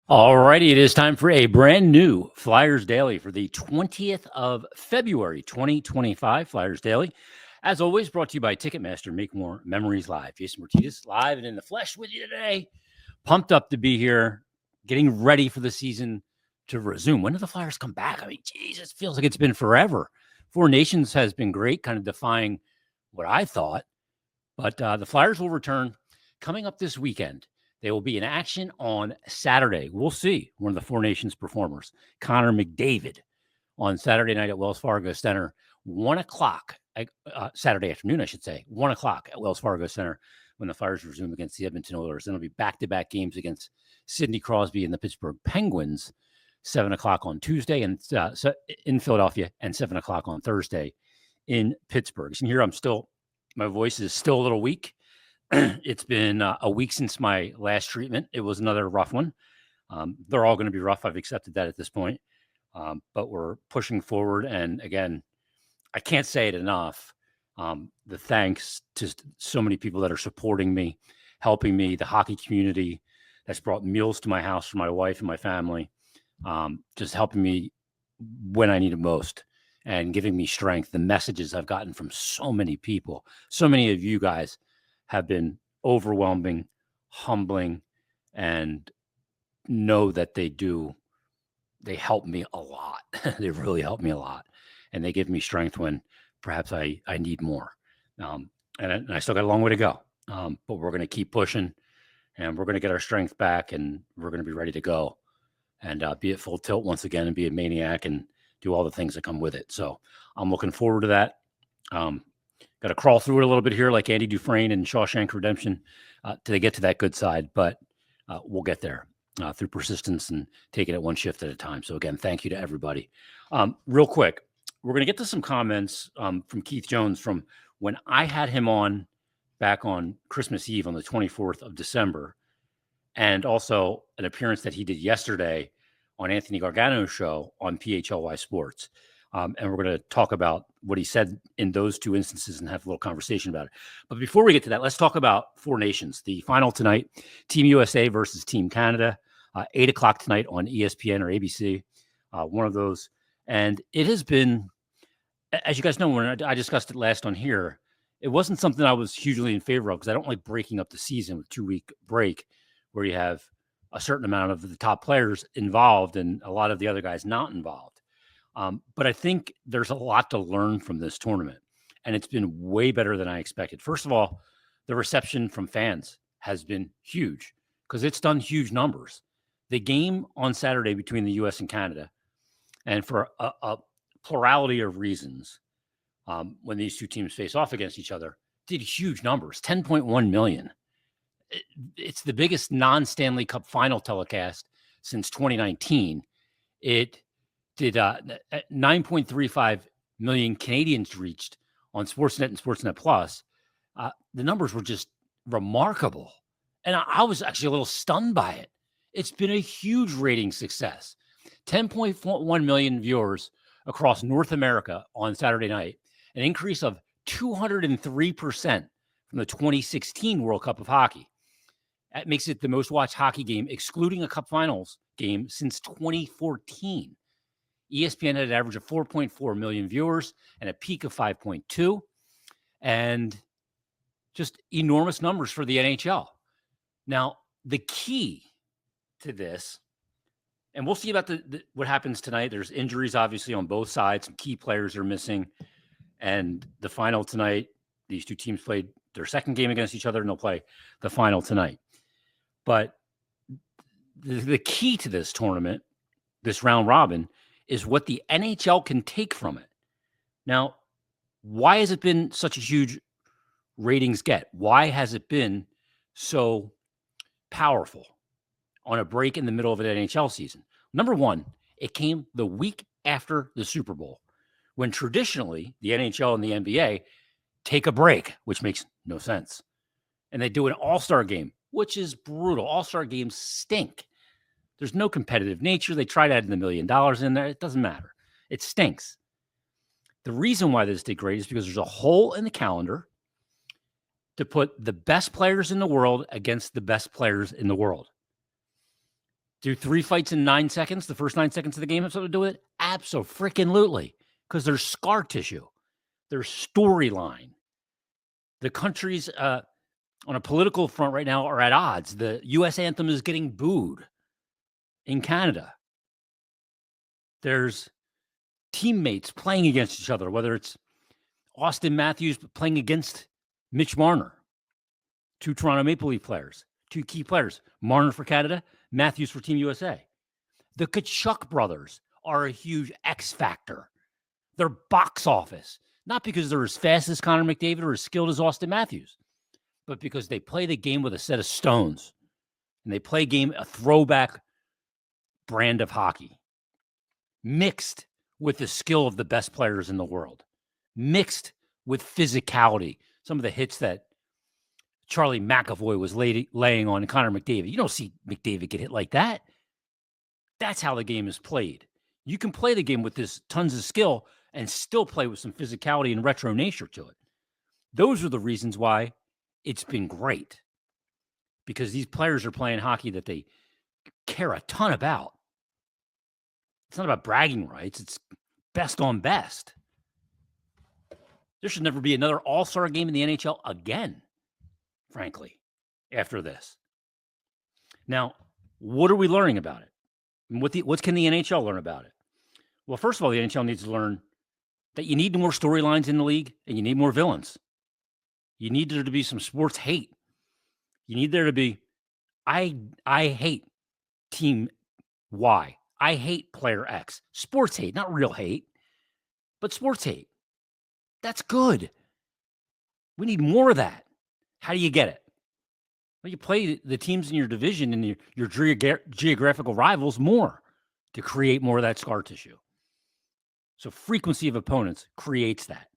All righty, it is time for a brand new Flyers Daily for the 20th of February, 2025. Flyers Daily, as always, brought to you by Ticketmaster. Make more memories live. Jason Myrtetus, live and in the flesh with you today. Pumped up to be here, getting ready for the season to resume. When do the Flyers come back? I mean, Jesus, feels like it's been forever. Four Nations has been great, kind of defying what I thought, but the Flyers will return coming up this weekend. They will be in action on Saturday. We'll see one of the Four Nations performers, Connor McDavid, on Saturday night at Wells Fargo Center, 1 o'clock, Saturday afternoon, I should say, 1 o'clock at Wells Fargo Center when the Flyers resume against the Edmonton Oilers. Then it'll be back-to-back games against Sidney Crosby and the Pittsburgh Penguins, 7 o'clock on Tuesday and in Philadelphia, and 7 o'clock on Thursday in Pittsburgh. You can hear my voice is still a little weak. It's been a week since my last treatment. It was another rough one. They're all going to be rough. I've accepted that at this point. But we're pushing forward. And again, I can't say it enough. The thanks to so many people that are supporting me, helping me, the hockey community that's brought meals to my house for my wife and my family, just helping me when I need it most and giving me strength. The messages I've gotten from so many people, so many of you guys have been overwhelming, humbling, and know that they help me a lot. They really help me a lot. And they give me strength when perhaps I need more. And I still got a long way to go. But we're going to keep pushing and we're going to get our strength back and we're going to be ready to go and be at full tilt once again and be a maniac and do all the things that come with it. So I'm looking forward to that. Got to crawl through it a little bit here like Andy Dufresne and Shawshank Redemption to get to that good side. But we'll get there through persistence and taking it one shift at a time. So again, thank you to everybody. Real quick, we're going to get to some comments from Keith Jones from when I had him on back on Christmas Eve on the 24th of December, and also an appearance that he did yesterday on Anthony Gargano's show on PHLY Sports. And we're going to talk about what he said in those two instances and have a little conversation about it. But before we get to that, let's talk about Four Nations. The final tonight, Team USA versus Team Canada, 8 o'clock tonight on ESPN or ABC, one of those. And it has been, as you guys know, when I discussed it last on here, it wasn't something I was hugely in favor of because I don't like breaking up the season with a 2-week break where you have a certain amount of the top players involved and a lot of the other guys not involved. But I think there's a lot to learn from this tournament, and it's been way better than I expected. First of all, the reception from fans has been huge because it's done huge numbers. The game on Saturday between the U.S. and Canada, and for a plurality of reasons, when these two teams face off against each other, did huge numbers, 10.1 million. It's the biggest non-Stanley Cup final telecast since 2019. It did 9.35 million Canadians reached on Sportsnet and Sportsnet Plus. The numbers were just remarkable. And I was actually a little stunned by it. It's been a huge rating success. 10.1 million viewers across North America on Saturday night, an increase of 203% from the 2016 World Cup of Hockey. That makes it the most watched hockey game, excluding a Cup Finals game, since 2014. ESPN had an average of 4.4 million viewers and a peak of 5.2, and just enormous numbers for the NHL. Now, the key to this, and we'll see about what happens tonight. There's injuries, obviously, on both sides. Some key players are missing. And the final tonight, these two teams played their second game against each other, and they'll play the final tonight. But the key to this tournament, this round robin, is what the NHL can take from it. Now, why has it been such a huge ratings get? Why has it been so powerful on a break in the middle of an NHL season? Number one, it came the week after the Super Bowl, when traditionally the NHL and the NBA take a break, which makes no sense. And they do an all-star game, which is brutal. All-star games stink. There's no competitive nature. They tried adding $1 million in there. It doesn't matter. It stinks. The reason why this did great is because there's a hole in the calendar to put the best players in the world against the best players in the world. Do 3 fights in 9 seconds, the first 9 seconds of the game have something to do with it? Abso-freaking-lutely, because there's scar tissue. There's storyline. The countries on a political front right now are at odds. The U.S. anthem is getting booed in Canada. There's teammates playing against each other, whether it's Austin Matthews playing against Mitch Marner, 2 Toronto Maple Leaf players, 2 key players, Marner for Canada, Matthews for Team USA. The Kachuk brothers are a huge X factor. They're box office, not because they're as fast as Connor McDavid or as skilled as Austin Matthews, but because they play the game with a set of stones, and they play a throwback brand of hockey, mixed with the skill of the best players in the world, mixed with physicality. Some of the hits that Charlie McAvoy was laying on Connor McDavid. You don't see McDavid get hit like that. That's how the game is played. You can play the game with this tons of skill and still play with some physicality and retro nature to it. Those are the reasons why it's been great, because these players are playing hockey that they care a ton about. It's not about bragging rights. It's best on best. There should never be another all-star game in the NHL again, frankly, after this. Now, what are we learning about it? What can the NHL learn about it? Well, first of all, the NHL needs to learn that you need more storylines in the league and you need more villains. You need there to be some sports hate. You need there to be, I hate team Y. I hate player X. Sports hate, not real hate, but sports hate. That's good. We need more of that. How do you get it? Well, you play the teams in your division and your geographical rivals more to create more of that scar tissue. So frequency of opponents creates that.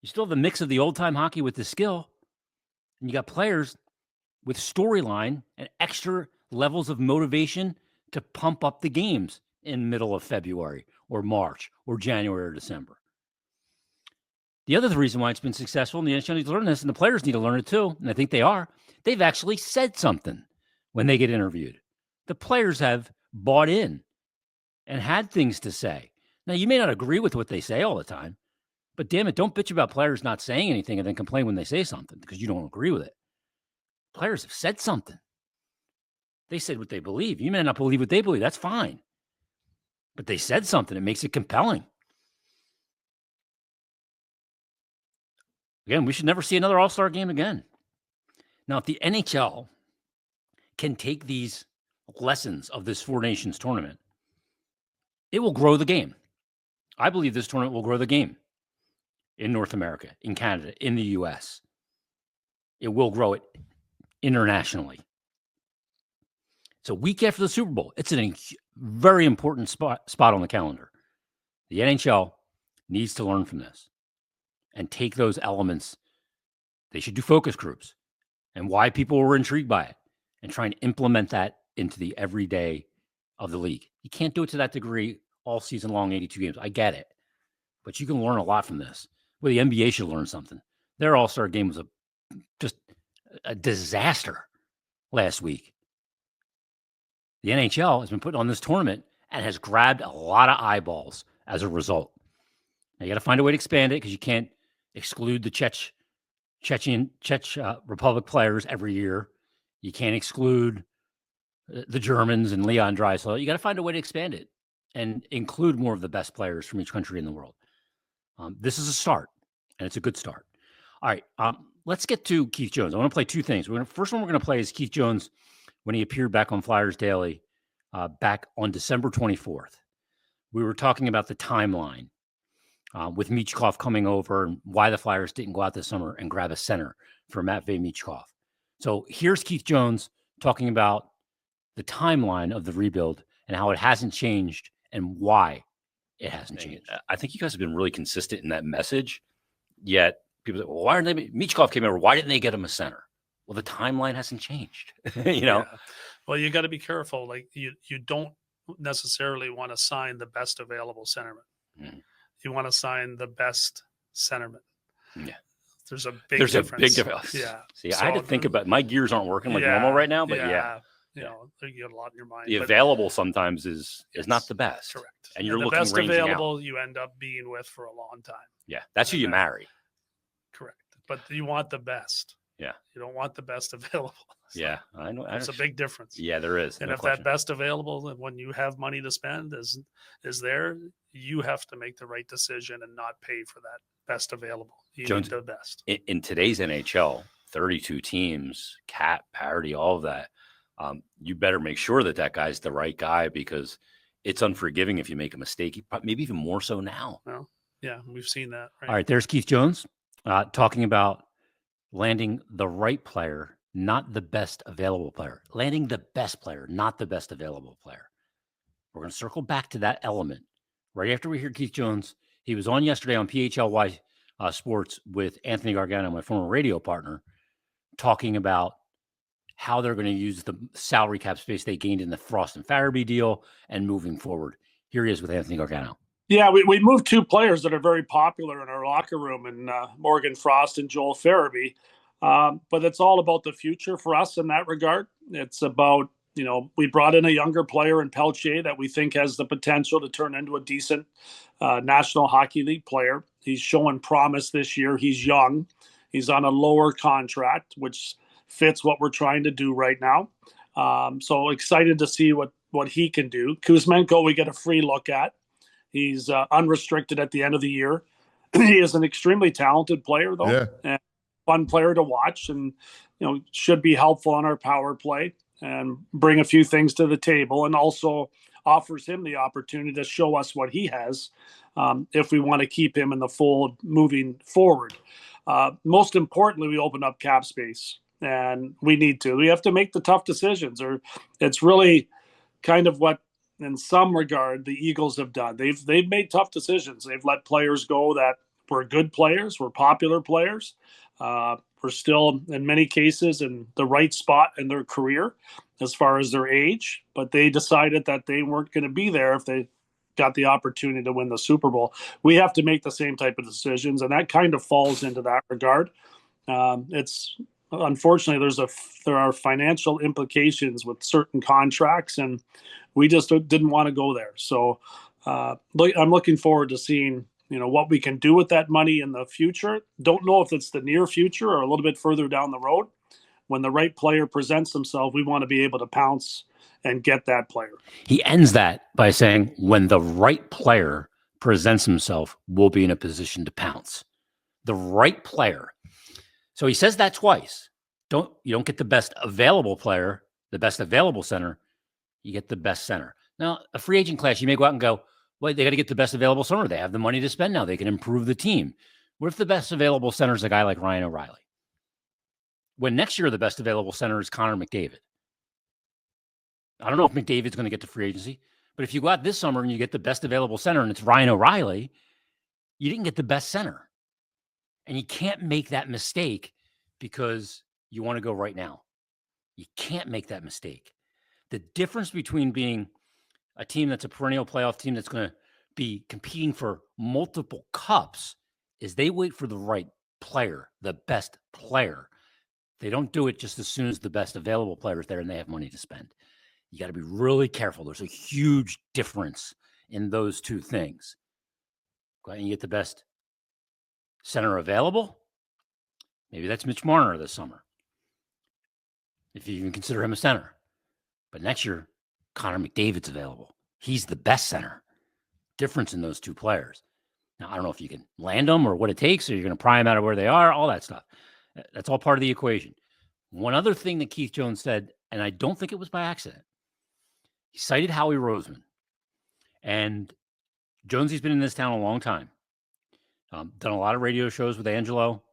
You still have the mix of the old-time hockey with the skill, and you got players with storyline and extra levels of motivation to pump up the games in middle of February or March or January or December. The other reason why it's been successful, and the NHL needs to learn this, and the players need to learn it too, and I think they are, they've actually said something when they get interviewed. The players have bought in and had things to say. Now, you may not agree with what they say all the time, but damn it, don't bitch about players not saying anything and then complain when they say something because you don't agree with it. Players have said something. They said what they believe. You may not believe what they believe. That's fine. But they said something. It makes it compelling. Again, we should never see another all-star game again. Now, if the NHL can take these lessons of this Four Nations tournament, it will grow the game. I believe this tournament will grow the game in North America, in Canada, in the U.S. It will grow it internationally. So week after the Super Bowl, it's a very important spot on the calendar. The NHL needs to learn from this and take those elements. They should do focus groups and why people were intrigued by it and try and implement that into the everyday of the league. You can't do it to that degree all season long, 82 games. I get it. But you can learn a lot from this. Well, the NBA should learn something. Their all-star game was just a disaster last week. The NHL has been putting on this tournament and has grabbed a lot of eyeballs as a result. Now, you got to find a way to expand it because you can't exclude the Czech Republic players every year. You can't exclude the Germans and Leon Draisaitl. You got to find a way to expand it and include more of the best players from each country in the world. This is a start, and it's a good start. All right, let's get to Keith Jones. I want to play two things. First one we're going to play is Keith Jones when he appeared back on Flyers Daily back on December 24th. We were talking about the timeline with Michkov coming over and why the Flyers didn't go out this summer and grab a center for Matvei Michkov. So here's Keith Jones talking about the timeline of the rebuild and how it hasn't changed and why it hasn't changed. I think you guys have been really consistent in that message, yet people say, well, why aren't they? Michkov came over. Why didn't they get him a center? Well, the timeline hasn't changed, you know? Yeah. Well, you got to be careful. Like you don't necessarily want to sign the best available centerman. Mm. You want to sign the best centerman. Yeah. There's a big difference. A big difference. Yeah. See, so I had to think about my gears aren't working like normal right now, but yeah. You know, you get a lot in your mind. The but available sometimes is not Yes, the best. correct. And you're the looking best ranging available you end up being with for a long time. Yeah, that's who And you that- marry. Correct. But you want the best. Yeah. You don't want the best available. So Yeah, I know. there's a big difference. Yeah, there is. And no if question. that best available, and when you have money to spend is there, you have to make the right decision and not pay for that best available. You Jones- need the best. in today's NHL, 32 teams, cap parity, all of that, you better make sure that that guy's the right guy because it's unforgiving if you make a mistake. Maybe even more so now. Well, yeah, we've seen that. Right? All right, there's Keith Jones talking about landing the right player, not the best available player. Landing the best player, not the best available player. We're going to circle back to that element right after we hear Keith Jones. He was on yesterday on PHLY Sports with Anthony Gargano, my former radio partner, talking about how they're going to use the salary cap space they gained in the Frost and Farabee deal and moving forward. Here he is with Anthony Gargano. Yeah, we moved two players that are very popular in our locker room, and Morgan Frost and Joel Farabee. But it's all about the future for us in that regard. It's about, we brought in a younger player in Peltier that we think has the potential to turn into a decent National Hockey League player. He's showing promise this year. He's young. He's on a lower contract, which fits what we're trying to do right now. So excited to see what he can do. Kuzmenko, we get a free look at. He's unrestricted at the end of the year. He is an extremely talented player, though, and fun player to watch, and should be helpful on our power play and bring a few things to the table, and also offers him the opportunity to show us what he has if we want to keep him in the fold moving forward. Most importantly, we open up cap space, and we need to. We have to make the tough decisions, or it's really kind of what, in some regard, the Eagles have done. They've made tough decisions. They've let players go that were good players, were popular players, were still, in many cases, in the right spot in their career as far as their age, but they decided that they weren't going to be there if they got the opportunity to win the Super Bowl. We have to make the same type of decisions, and that kind of falls into that regard. It's unfortunately there are financial implications with certain contracts, and we just didn't want to go there. So I'm looking forward to seeing what we can do with that money in the future. Don't know if it's the near future or a little bit further down the road. When the right player presents himself, we want to be able to pounce and get that player. He ends that by saying, when the right player presents himself, we'll be in a position to pounce. The right player. So he says that twice. You don't get the best available player, the best available center. You get the best center. Now, a free agent class, you may go out and go, well, they got to get the best available center. They have the money to spend now. They can improve the team. What if the best available center is a guy like Ryan O'Reilly? When next year the best available center is Connor McDavid. I don't know if McDavid's going to get to free agency, but if you go out this summer and you get the best available center and it's Ryan O'Reilly, you didn't get the best center. And you can't make that mistake because you want to go right now. You can't make that mistake. The difference between being a team that's a perennial playoff team that's going to be competing for multiple cups is they wait for the right player, the best player. They don't do it just as soon as the best available player is there and they have money to spend. You got to be really careful. There's a huge difference in those two things. Go ahead and get the best center available. Maybe that's Mitch Marner this summer, if you even consider him a center. But next year, Connor McDavid's available. He's the best center. Difference in those two players. Now, I don't know if you can land them or what it takes, or you're going to pry them out of where they are, all that stuff. That's all part of the equation. One other thing that Keith Jones said, and I don't think it was by accident, he cited Howie Roseman. And Jonesy's been in this town a long time. Done a lot of radio shows with Angelo,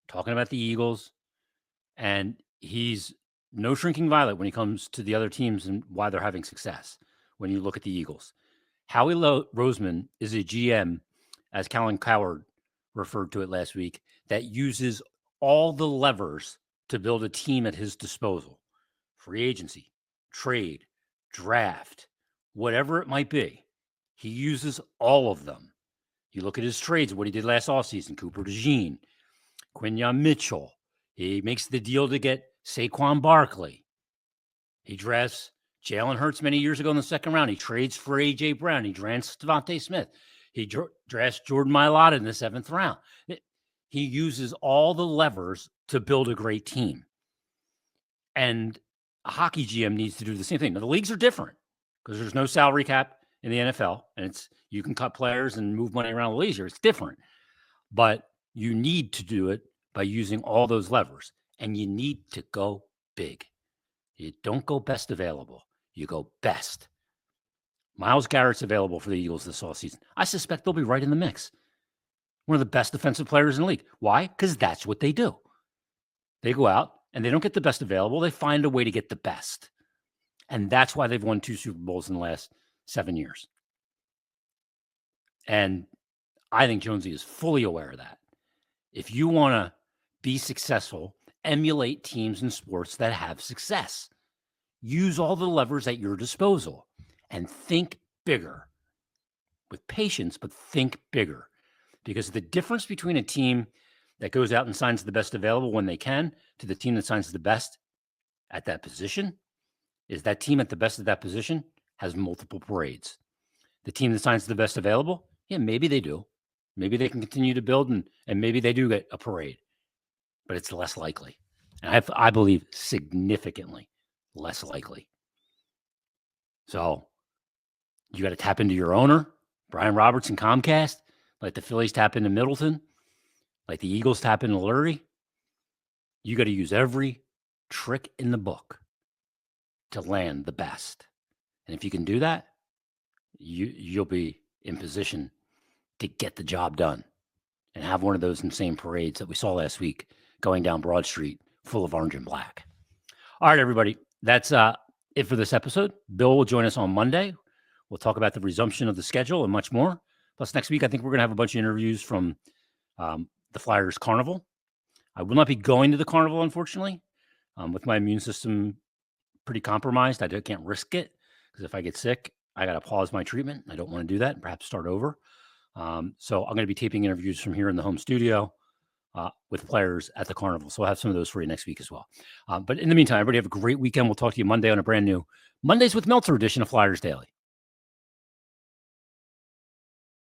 talking about the Eagles. And he's no shrinking violet when he comes to the other teams and why they're having success when you look at the Eagles. Howie Roseman is a GM, as Colin Coward referred to it last week, that uses all the levers to build a team at his disposal. Free agency, trade, draft, whatever it might be. He uses all of them. You look at his trades, what he did last offseason, Cooper DeJean, Quinyon Mitchell. He makes the deal to get Saquon Barkley. He drafts Jalen Hurts many years ago in the second round. He trades for A.J. Brown. He drafts Devontae Smith. He drafts Jordan Mailata in the 7th round. He uses all the levers to build a great team. And a hockey GM needs to do the same thing. Now, the leagues are different because there's no salary cap in the NFL, and you can cut players and move money around a little easier. It's different. But you need to do it by using all those levers, and you need to go big. You don't go best available. You go best. Myles Garrett's available for the Eagles this offseason. I suspect they'll be right in the mix. One of the best defensive players in the league. Why? Because that's what they do. They go out and they don't get the best available. They find a way to get the best. And that's why they've won 2 Super Bowls in the last 7 years. And I think Jonesy is fully aware of that. If you want to be successful, emulate teams in sports that have success. Use all the levers at your disposal and think bigger. With patience, but think bigger. Because the difference between a team that goes out and signs the best available when they can to the team that signs the best at that position is that team at the best of that position has multiple parades. The team that signs the best available, yeah, maybe they do. Maybe they can continue to build and maybe they do get a parade, but it's less likely. And I believe significantly less likely. So you got to tap into your owner, Brian Roberts and Comcast, like the Phillies tap into Middleton, like the Eagles tap into Lurie. You got to use every trick in the book to land the best. And if you can do that, you'll be in position to get the job done and have one of those insane parades that we saw last week going down Broad Street full of orange and black. All right, everybody. That's it for this episode. Bill will join us on Monday. We'll talk about the resumption of the schedule and much more. Plus, next week, I think we're going to have a bunch of interviews from the Flyers Carnival. I will not be going to the Carnival, unfortunately. With my immune system pretty compromised, I can't risk it because if I get sick, I got to pause my treatment. I don't want to do that and perhaps start over. So I'm going to be taping interviews from here in the home studio with players at the Carnival. So I'll have some of those for you next week as well. But in the meantime, everybody have a great weekend. We'll talk to you Monday on a brand new Mondays with Meltzer edition of Flyers Daily.